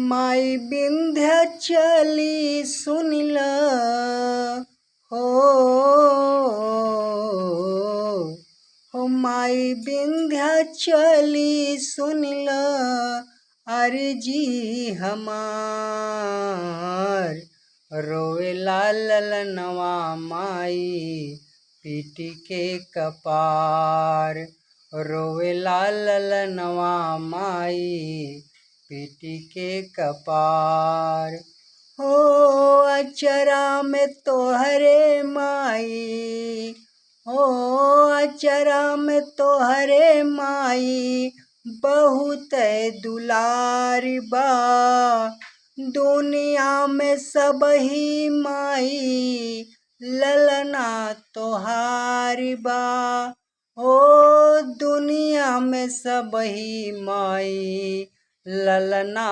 माई विंध्याचली सुनिल हो माई विंध्याचली सुनिल अर्जी हमार रोवेला ललनवा माई पीटी के कपार रोवेला ललनवा माई पीटी के कपार हो अचरा में तोहरे माई हो अचरा में तोहरे माई बहुत दुलारी बा दुनिया में सबही माई ललना तोहारी बा ओ दुनिया में सबही माई ललना